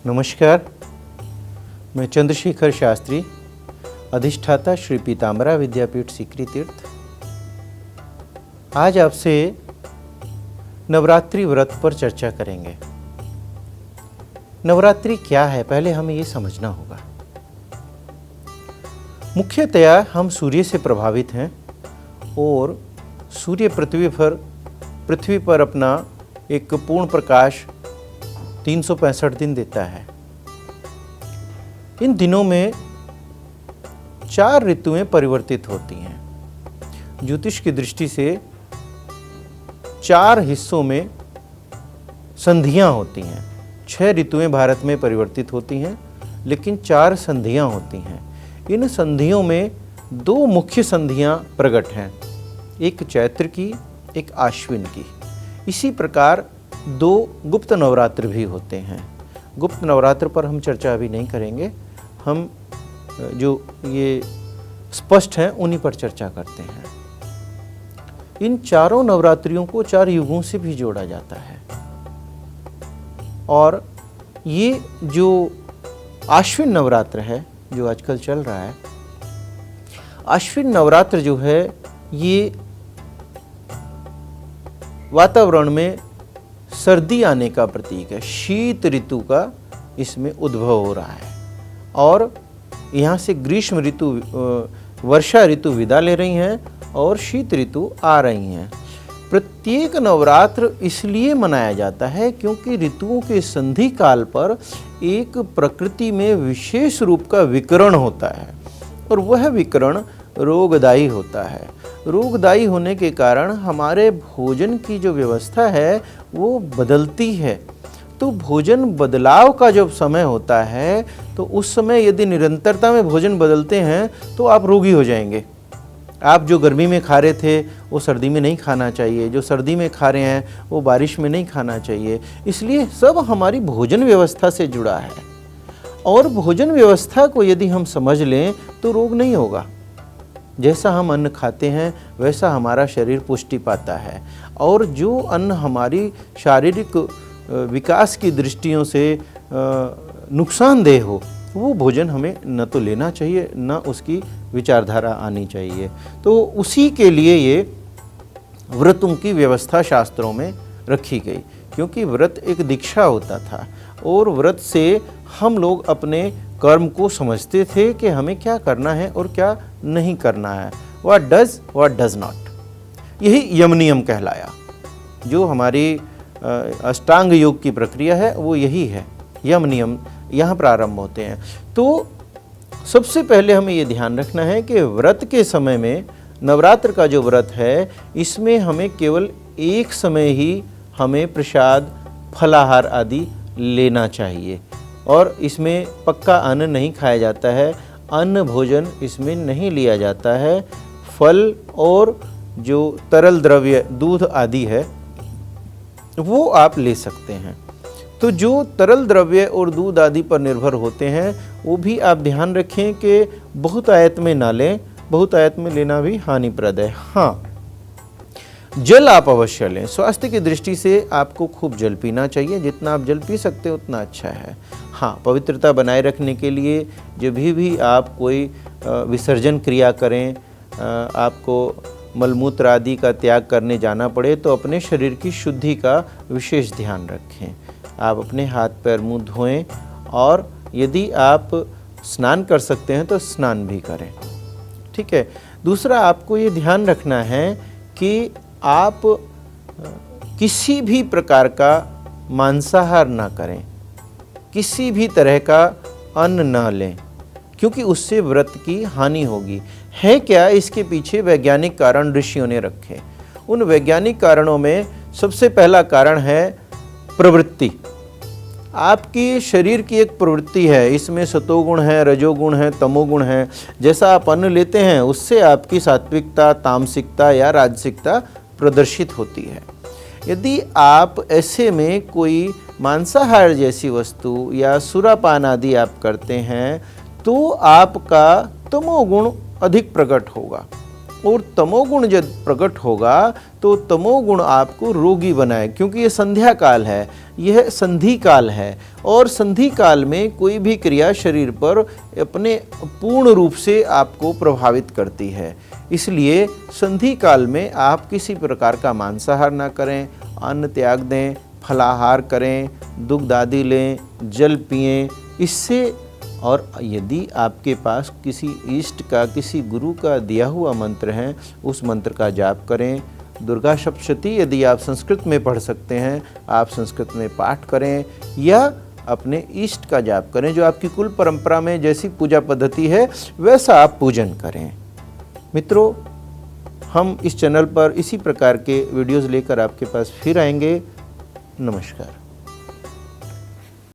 नमस्कार, मैं चंद्रशेखर शास्त्री, अधिष्ठाता श्री पीताम्बरा विद्यापीठ सीकरी तीर्थ। आज आपसे नवरात्रि व्रत पर चर्चा करेंगे। नवरात्रि क्या है, पहले हमें ये समझना होगा। मुख्यतया हम सूर्य से प्रभावित हैं और सूर्य पृथ्वी पर अपना एक पूर्ण प्रकाश 365 दिन देता है। इन दिनों में 4 ऋतुएं परिवर्तित होती हैं। ज्योतिष की दृष्टि से 4 हिस्सों में संधियां होती हैं। 6 ऋतुएं भारत में परिवर्तित होती हैं, लेकिन 4 संधियां होती हैं। इन संधियों में 2 मुख्य संधियां प्रकट हैं, एक चैत्र की, एक आश्विन की। इसी प्रकार 2 गुप्त नवरात्र भी होते हैं। गुप्त नवरात्र पर हम चर्चा अभी नहीं करेंगे, हम जो ये स्पष्ट हैं उन्हीं पर चर्चा करते हैं। इन चारों नवरात्रियों को 4 युगों से भी जोड़ा जाता है। और ये जो आश्विन नवरात्र है, जो आजकल चल रहा है, आश्विन नवरात्र जो है ये वातावरण में सर्दी आने का प्रतीक है। शीत ऋतु का इसमें उद्भव हो रहा है और यहाँ से ग्रीष्म ऋतु, वर्षा ऋतु विदा ले रही हैं और शीत ऋतु आ रही हैं। प्रत्येक नवरात्र इसलिए मनाया जाता है क्योंकि ऋतुओं के संधि काल पर एक प्रकृति में विशेष रूप का विकरण होता है और वह विकरण रोगदायी होता है। रोगदायी होने के कारण हमारे भोजन की जो व्यवस्था है वो बदलती है। तो भोजन बदलाव का जब समय होता है तो उस समय यदि निरंतरता में भोजन बदलते हैं तो आप रोगी हो जाएंगे। आप जो गर्मी में खा रहे थे वो सर्दी में नहीं खाना चाहिए, जो सर्दी में खा रहे हैं वो बारिश में नहीं खाना चाहिए। इसलिए सब हमारी भोजन व्यवस्था से जुड़ा है और भोजन व्यवस्था को यदि हम समझ लें तो रोग नहीं होगा। जैसा हम अन्न खाते हैं वैसा हमारा शरीर पुष्टि पाता है और जो अन्न हमारी शारीरिक विकास की दृष्टियों से नुकसानदेह हो वो भोजन हमें न तो लेना चाहिए न उसकी विचारधारा आनी चाहिए। तो उसी के लिए ये व्रतों की व्यवस्था शास्त्रों में रखी गई, क्योंकि व्रत एक दीक्षा होता था और व्रत से हम लोग अपने कर्म को समझते थे कि हमें क्या करना है और क्या नहीं करना है। व्हाट डज नॉट, यही यम नियम कहलाया। जो हमारी अष्टांग योग की प्रक्रिया है वो यही है, यम नियम यहाँ प्रारंभ होते हैं। तो सबसे पहले हमें ये ध्यान रखना है कि व्रत के समय में, नवरात्र का जो व्रत है, इसमें हमें केवल एक समय ही हमें प्रसाद, फलाहार आदि लेना चाहिए और इसमें पक्का अन्न नहीं खाया जाता है, अन्न भोजन इसमें नहीं लिया जाता है। फल और जो तरल द्रव्य दूध आदि है वो आप ले सकते हैं। तो जो तरल द्रव्य और दूध आदि पर निर्भर होते हैं वो भी आप ध्यान रखें कि बहुत आयत में ना लें, बहुत आयत में लेना भी हानिप्रद है। हाँ, जल आप अवश्य लें। स्वास्थ्य की दृष्टि से आपको खूब जल पीना चाहिए, जितना आप जल पी सकते हो उतना अच्छा है। हाँ, पवित्रता बनाए रखने के लिए जब भी आप कोई विसर्जन क्रिया करें, आपको मलमूत्र आदि का त्याग करने जाना पड़े तो अपने शरीर की शुद्धि का विशेष ध्यान रखें। आप अपने हाथ पैर मुंह धोएं और यदि आप स्नान कर सकते हैं तो स्नान भी करें। ठीक है। दूसरा, आपको ये ध्यान रखना है कि आप किसी भी प्रकार का मांसाहार ना करें, किसी भी तरह का अन्न ना लें, क्योंकि उससे व्रत की हानि होगी। है क्या, इसके पीछे वैज्ञानिक कारण ऋषियों ने रखे। उन वैज्ञानिक कारणों में सबसे पहला कारण है प्रवृत्ति। आपकी शरीर की एक प्रवृत्ति है, इसमें सतोगुण है, रजोगुण है, तमोगुण है। जैसा आप अन्न लेते हैं उससे आपकी सात्विकता, तामसिकता या राजसिकता प्रदर्शित होती है। यदि आप ऐसे में कोई मांसाहार जैसी वस्तु या सुरापान आदि आप करते हैं तो आपका तमोगुण अधिक प्रकट होगा और तमोगुण जब प्रकट होगा तो तमोगुण आपको रोगी बनाए, क्योंकि ये संध्या काल है, यह संधि काल है और संधि काल में कोई भी क्रिया शरीर पर अपने पूर्ण रूप से आपको प्रभावित करती है। इसलिए संधि काल में आप किसी प्रकार का मांसाहार ना करें, अन्न त्याग दें, फलाहार करें, दुग्ध आदि लें, जल पिएं। इससे और यदि आपके पास किसी इष्ट का, किसी गुरु का दिया हुआ मंत्र है, उस मंत्र का जाप करें। दुर्गा सप्तशती यदि आप संस्कृत में पढ़ सकते हैं, आप संस्कृत में पाठ करें या अपने इष्ट का जाप करें। जो आपकी कुल परंपरा में जैसी पूजा पद्धति है वैसा आप पूजन करें। मित्रों, हम इस चैनल पर इसी प्रकार के वीडियोज़ लेकर आपके पास फिर आएंगे। नमस्कार।